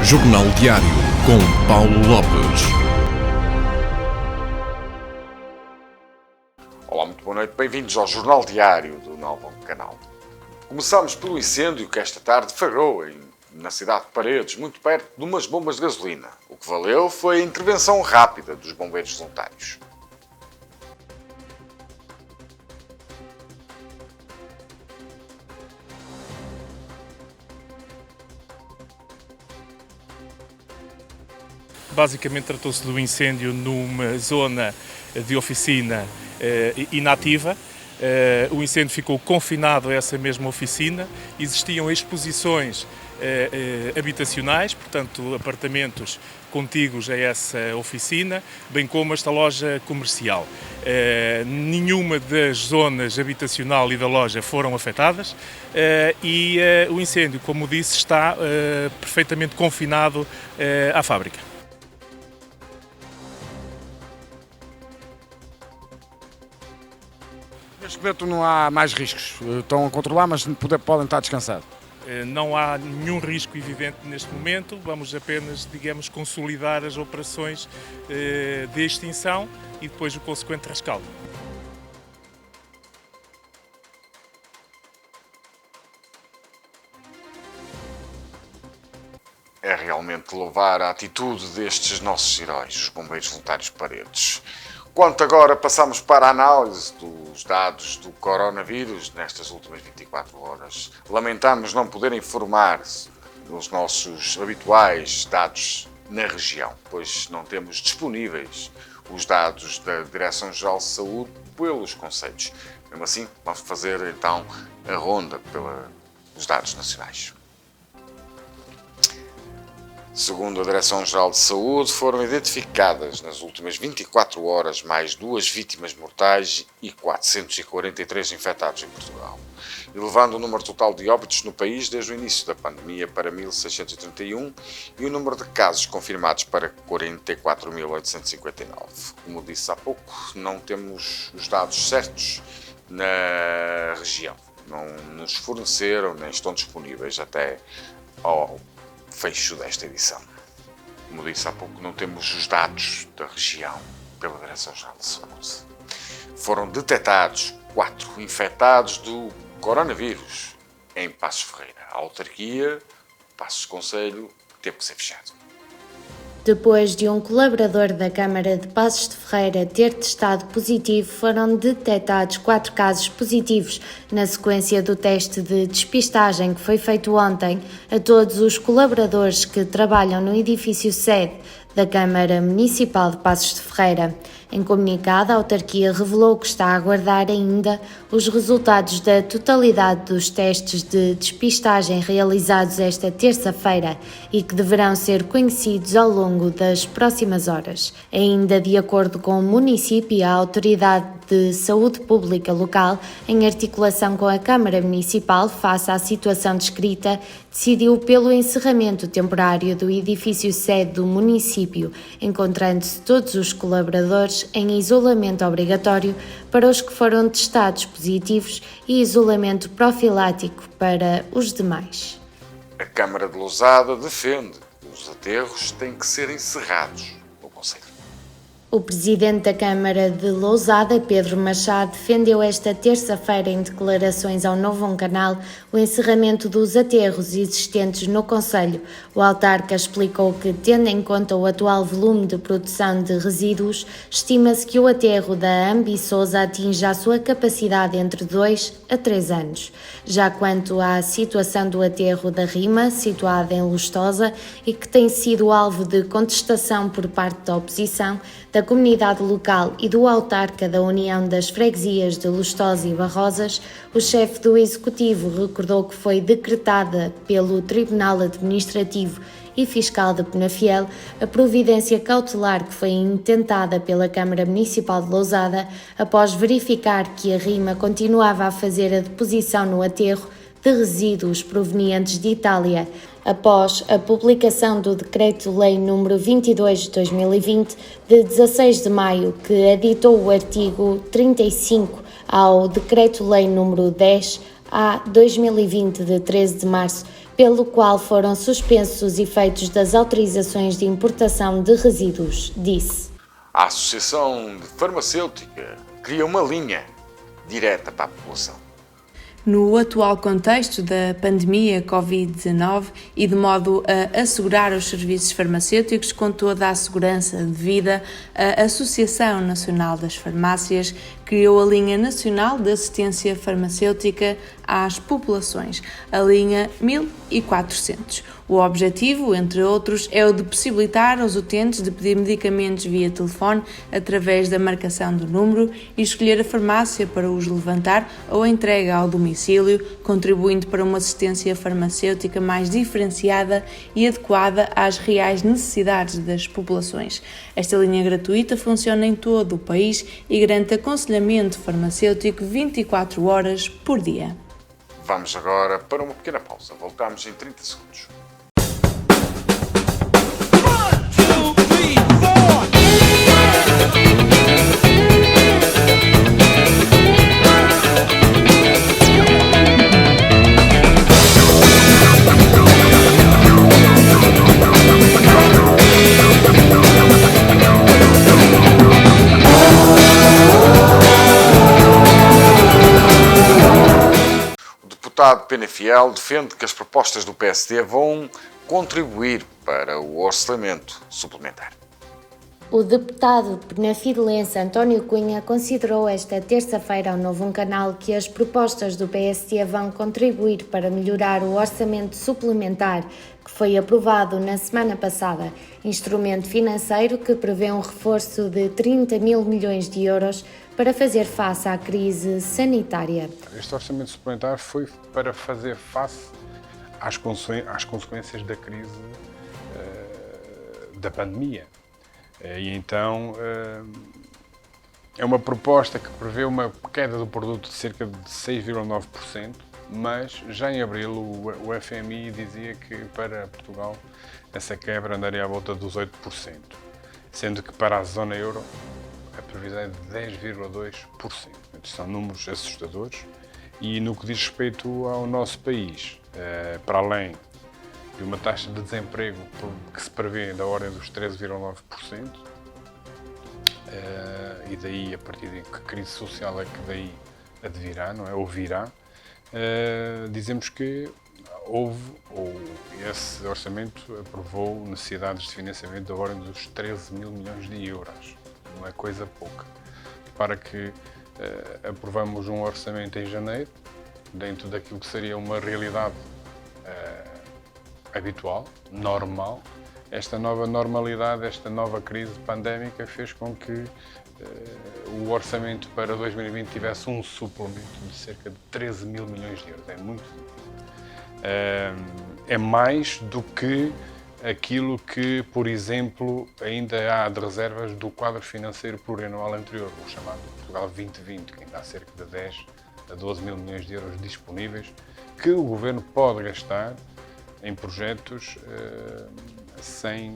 Jornal Diário, com Paulo Lopes. Olá, muito boa noite. Bem-vindos ao Jornal Diário do novo canal. Começamos pelo incêndio que esta tarde deflagrou na cidade de Paredes, muito perto de umas bombas de gasolina. O que valeu foi a intervenção rápida dos bombeiros voluntários. Basicamente tratou-se de um incêndio numa zona de oficina inativa. O incêndio ficou confinado a essa mesma oficina. Existiam exposições habitacionais, portanto apartamentos contíguos a essa oficina, bem como esta loja comercial. Nenhuma das zonas habitacional e da loja foram afetadas e o incêndio, como disse, está perfeitamente confinado à fábrica. Neste momento não há mais riscos, estão a controlar, mas podem estar descansados. Não há nenhum risco evidente neste momento, vamos apenas, consolidar as operações de extinção e depois o consequente rescaldo. É realmente louvar a atitude destes nossos heróis, os bombeiros voluntários de Paredes. Quanto agora passamos para a análise dos dados do coronavírus nestas últimas 24 horas. Lamentamos não poder informar os nossos habituais dados na região, pois não temos disponíveis os dados da Direção-Geral de Saúde pelos concelhos. Mesmo assim, vamos fazer então a ronda pelos dados nacionais. Segundo a Direção-Geral de Saúde, foram identificadas nas últimas 24 horas mais 2 vítimas mortais e 443 infectados em Portugal, elevando o número total de óbitos no país desde o início da pandemia para 1.631 e o número de casos confirmados para 44.859. Como disse há pouco, não temos os dados certos na região. Não nos forneceram nem estão disponíveis até ao fecho desta edição. Como disse há pouco, não temos os dados da região pela Direção-Geral de Saúde. Foram detectados 4 infectados do coronavírus em Passos Ferreira. A autarquia, Passos Concelho, teve que ser fechado. Depois de um colaborador da Câmara de Passos de Ferreira ter testado positivo, foram detectados 4 casos positivos na sequência do teste de despistagem que foi feito ontem a todos os colaboradores que trabalham no edifício sede da Câmara Municipal de Passos de Ferreira. Em comunicado, a autarquia revelou que está a aguardar ainda os resultados da totalidade dos testes de despistagem realizados esta terça-feira e que deverão ser conhecidos ao longo das próximas horas. Ainda de acordo com o município, a Autoridade de Saúde Pública local, em articulação com a Câmara Municipal, face à situação descrita, decidiu pelo encerramento temporário do edifício sede do município, encontrando-se todos os colaboradores em isolamento obrigatório para os que foram testados positivos e isolamento profilático para os demais. A Câmara de Lousada defende que os aterros têm que ser encerrados no concelho. O presidente da Câmara de Lousada, Pedro Machado, defendeu esta terça-feira em declarações ao Novo Canal o encerramento dos aterros existentes no concelho. O autarca explicou que, tendo em conta o atual volume de produção de resíduos, estima-se que o aterro da Ambiçosa atinja a sua capacidade entre 2 a 3 anos. Já quanto à situação do aterro da Rima, situada em Lustosa e que tem sido alvo de contestação por parte da oposição, da comunidade local e do autarca da União das Freguesias de Lustosa e Barrosas, o chefe do Executivo recordou que foi decretada pelo Tribunal Administrativo e Fiscal de Penafiel a providência cautelar que foi intentada pela Câmara Municipal de Lousada após verificar que a Rima continuava a fazer a deposição no aterro de resíduos provenientes de Itália, após a publicação do Decreto-Lei nº 22 de 2020, de 16 de maio, que editou o artigo 35 ao Decreto-Lei nº 10 a 2020, de 13 de março, pelo qual foram suspensos os efeitos das autorizações de importação de resíduos, disse. A Associação Farmacêutica cria uma linha direta para a população. No atual contexto da pandemia Covid-19 e de modo a assegurar os serviços farmacêuticos com toda a segurança devida, a Associação Nacional das Farmácias criou a Linha Nacional de Assistência Farmacêutica às Populações, a linha 1400. O objetivo, entre outros, é o de possibilitar aos utentes de pedir medicamentos via telefone através da marcação do número e escolher a farmácia para os levantar ou a entrega ao domicílio, contribuindo para uma assistência farmacêutica mais diferenciada e adequada às reais necessidades das populações. Esta linha gratuita funciona em todo o país e garante aconselhamento farmacêutico 24 horas por dia. Vamos agora para uma pequena pausa. Voltamos em 30 segundos. O deputado Pena Fiel defende que as propostas do PSD vão contribuir para o orçamento suplementar. O deputado penafidelense António Cunha considerou esta terça-feira ao Novo Canal que as propostas do PSD vão contribuir para melhorar o orçamento suplementar que foi aprovado na semana passada, instrumento financeiro que prevê um reforço de 30 mil milhões de euros para fazer face à crise sanitária. Este orçamento suplementar foi para fazer face às consequências da crise da pandemia. E então é uma proposta que prevê uma queda do produto de cerca de 6,9%, mas já em abril o FMI dizia que para Portugal essa quebra andaria à volta dos 8%, sendo que para a zona euro a previsão é de 10,2%. São números assustadores e no que diz respeito ao nosso país, para além de uma taxa de desemprego que se prevê da ordem dos 13,9%, e daí, a partir de que crise social é que daí advirá, não é? Ou virá, dizemos que esse orçamento aprovou necessidades de financiamento da ordem dos 13 mil milhões de euros. Não é coisa pouca. Para que aprovamos um orçamento em janeiro, dentro daquilo que seria uma realidade habitual, normal. Esta nova normalidade, esta nova crise pandémica fez com que o orçamento para 2020 tivesse um suplemento de cerca de 13 mil milhões de euros. É muito. É mais do que aquilo que, por exemplo, ainda há de reservas do quadro financeiro plurianual anterior, o chamado Portugal 2020, que ainda há cerca de 10 a 12 mil milhões de euros disponíveis, que o Governo pode gastar em projetos sem,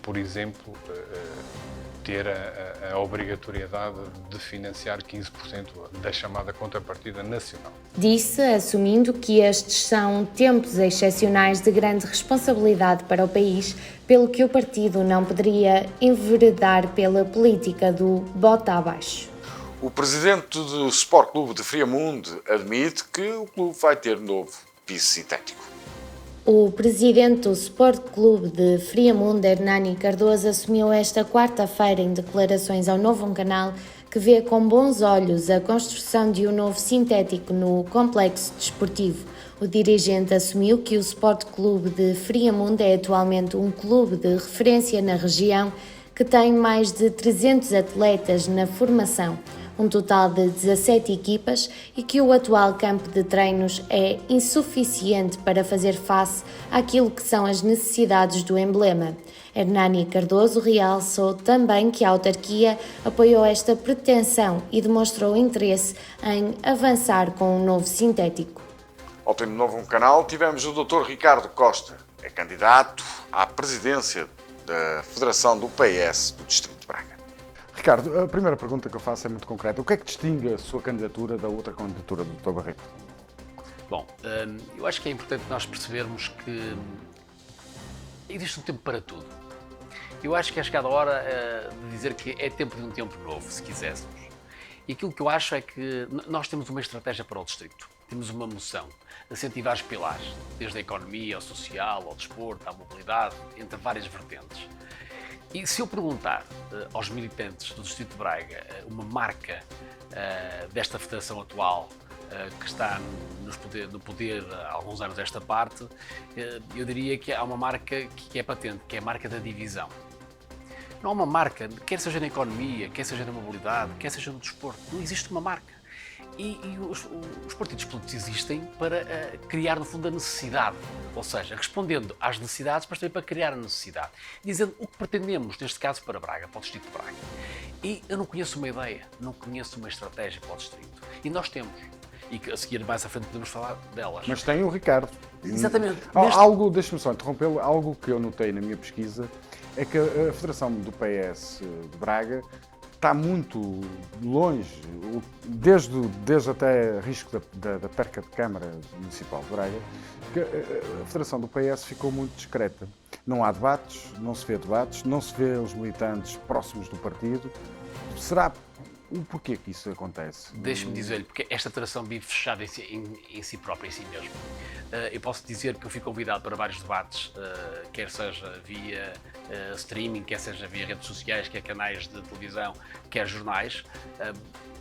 por exemplo, ter a obrigatoriedade de financiar 15% da chamada contrapartida nacional. Disse, assumindo que estes são tempos excepcionais de grande responsabilidade para o país, pelo que o partido não poderia enveredar pela política do bota abaixo. O presidente do Sport Clube de Friamunde admite que o clube vai ter novo piso sintético. O presidente do Sport Clube de Friamunde, Hernani Cardoso, assumiu esta quarta-feira em declarações ao Novo Canal que vê com bons olhos a construção de um novo sintético no complexo desportivo. O dirigente assumiu que o Sport Clube de Friamunde é atualmente um clube de referência na região que tem mais de 300 atletas na formação, um total de 17 equipas, e que o atual campo de treinos é insuficiente para fazer face àquilo que são as necessidades do emblema. Hernani Cardoso realçou também que a autarquia apoiou esta pretensão e demonstrou interesse em avançar com um novo sintético. Ontem no Novo Canal tivemos o Dr. Ricardo Costa, é candidato à presidência da Federação do PS do Distrito de Braga. Ricardo, a primeira pergunta que eu faço é muito concreta. O que é que distingue a sua candidatura da outra candidatura do Dr. Barreto? Bom, eu acho que é importante nós percebermos que existe um tempo para tudo. Eu acho que é chegada a hora de dizer que é tempo de um tempo novo, se quiséssemos. E aquilo que eu acho é que nós temos uma estratégia para o distrito. Temos uma moção de incentivar os pilares, desde a economia, ao social, ao desporto, à mobilidade, entre várias vertentes. E se eu perguntar aos militantes do Distrito de Braga uma marca desta federação atual, que está no poder há alguns anos desta parte, eu diria que há uma marca que é patente, que é a marca da divisão. Não há uma marca, quer seja na economia, quer seja na mobilidade, quer seja no desporto, não existe uma marca. E os partidos políticos existem para criar, no fundo, a necessidade. Ou seja, respondendo às necessidades, mas também para criar a necessidade. Dizendo o que pretendemos, neste caso, para Braga, para o Distrito de Braga. E eu não conheço uma ideia, não conheço uma estratégia para o Distrito. E nós temos. E que a seguir, mais à frente, podemos falar delas. Mas tem o Ricardo. Exatamente. Deixa-me só interrompê-lo, algo que eu notei na minha pesquisa é que a Federação do PS de Braga está muito longe, desde até risco da perca de Câmara Municipal de Braga, que a Federação do PS ficou muito discreta. Não há debates, não se vê os militantes próximos do partido. Será o porquê que isso acontece? Deixe-me dizer-lhe, porque esta federação vive fechada em si própria, em si mesmo. Eu posso dizer que eu fui convidado para vários debates, quer seja via streaming, quer seja via redes sociais, quer canais de televisão, quer jornais,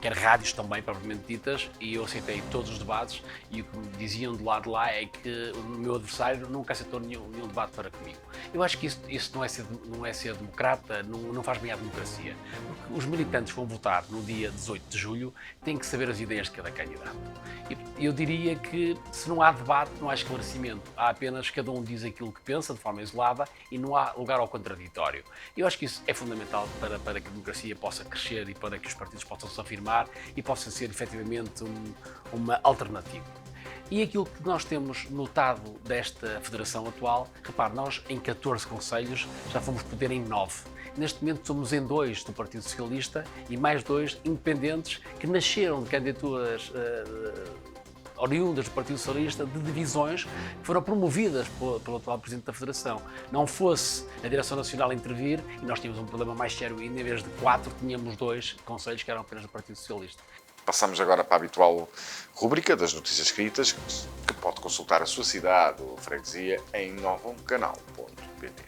quer rádios também, propriamente ditas, e eu aceitei todos os debates, e o que me diziam de lá é que o meu adversário nunca aceitou nenhum debate para comigo. Eu acho que isso não é ser democrata, não faz bem à democracia. Porque os militantes que vão votar no dia 18 de julho têm que saber as ideias de cada candidato. E eu diria que se não há debate, não há esclarecimento. Há apenas cada um diz aquilo que pensa de forma isolada e não há lugar ao contraditório. Eu acho que isso é fundamental para que a democracia possa crescer e para que os partidos possam se afirmar e possa ser efetivamente uma alternativa. E aquilo que nós temos notado desta federação atual, repare, nós em 14 concelhos já fomos poder em 9. Neste momento somos em 2 do Partido Socialista e mais 2 independentes que nasceram de candidaturas oriundas do Partido Socialista, de divisões que foram promovidas pelo atual Presidente da Federação. Não fosse a Direção Nacional intervir, e nós tínhamos um problema mais sério ainda, em vez de 4, tínhamos 2 concelhos que eram apenas do Partido Socialista. Passamos agora para a habitual rúbrica das notícias escritas, que pode consultar a sua cidade ou freguesia em novumcanal.pt.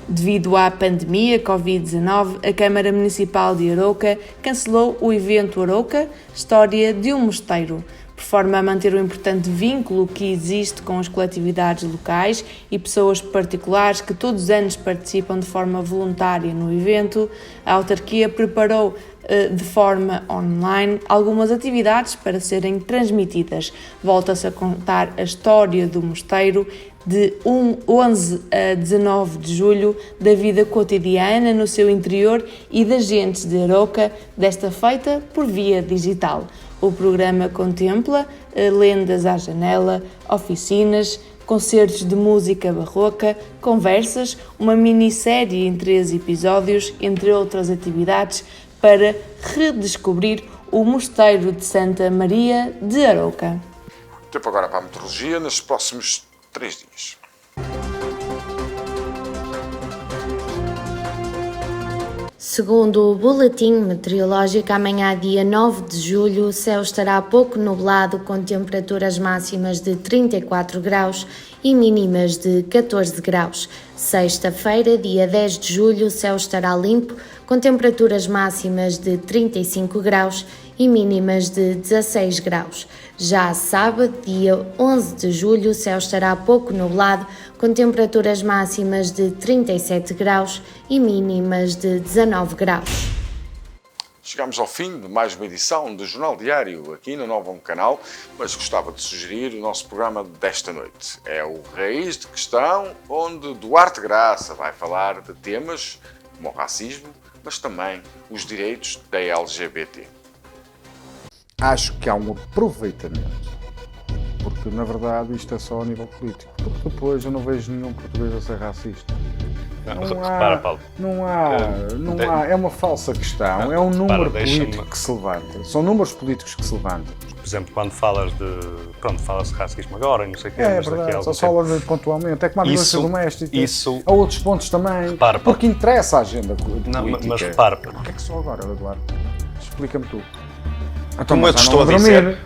Devido à pandemia Covid-19, a Câmara Municipal de Arouca cancelou o evento Arouca, História de um Mosteiro, por forma a manter o importante vínculo que existe com as coletividades locais e pessoas particulares que todos os anos participam de forma voluntária no evento. A autarquia preparou de forma online algumas atividades para serem transmitidas. Volta-se a contar a história do mosteiro de 11 a 19 de julho, da vida cotidiana no seu interior e das gentes de Arouca, desta feita por via digital. O programa contempla lendas à janela, oficinas, concertos de música barroca, conversas, uma minissérie em 13 episódios, entre outras atividades, para redescobrir o Mosteiro de Santa Maria de Arouca. Tempo agora para a meteorologia nos próximos 3 dias. Segundo o boletim meteorológico, amanhã, dia 9 de julho, o céu estará pouco nublado, com temperaturas máximas de 34 graus e mínimas de 14 graus. Sexta-feira, dia 10 de julho, o céu estará limpo, com temperaturas máximas de 35 graus e mínimas de 16 graus. Já sábado, dia 11 de julho, o céu estará pouco nublado, com temperaturas máximas de 37 graus e mínimas de 19 graus. Chegamos ao fim de mais uma edição do Jornal Diário, aqui no Novo Canal, mas gostava de sugerir o nosso programa desta noite. É o Raiz de Questão, onde Duarte Graça vai falar de temas como o racismo, mas também os direitos da LGBT. Acho que há um aproveitamento, porque na verdade isto é só a nível político, porque depois eu não vejo nenhum português a ser racista. Repara, Paulo. Não há. É uma falsa questão. É um número político que se levanta. São números políticos que se levantam. Por exemplo, quando falas de. Pronto, fala-se de racismo agora e não sei o quê. É verdade, só fala pontualmente. É como a violência doméstica. Há outros pontos também. Repara, porque interessa a agenda política. Mas repara. Porquê é que só agora, Eduardo? Explica-me tu. Como eu te estou a dizer.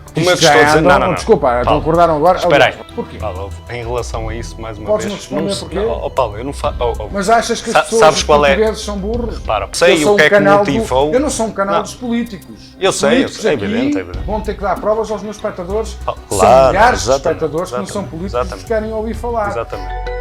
Não. Desculpa, então acordaram agora. Espera aí. Porquê? Paulo, em relação a isso, mais uma Podes vez. Podes-me responder porquê? Paulo, eu não falo. Mas achas que as pessoas, os portugueses são burros? Repara, sei o que é que motivou. Eu não sou um canal dos políticos. Eu sei, é evidente. Vão ter que dar provas aos meus espectadores. Claro, são milhares de espectadores que não são políticos que querem ouvir falar. Exatamente.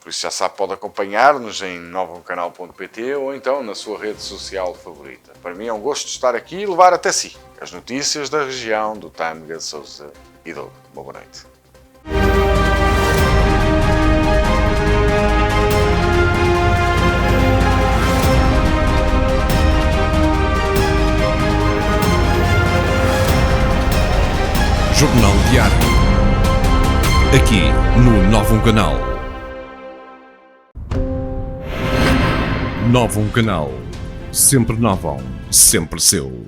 Por isso já sabe, pode acompanhar-nos em novumcanal.pt ou então na sua rede social favorita. Para mim é um gosto estar aqui e levar até si as notícias da região do Tâmega, Sousa e Douro. Boa noite. Jornal Diário. Aqui no Novum Canal. Novum Canal. Sempre Novum, sempre seu.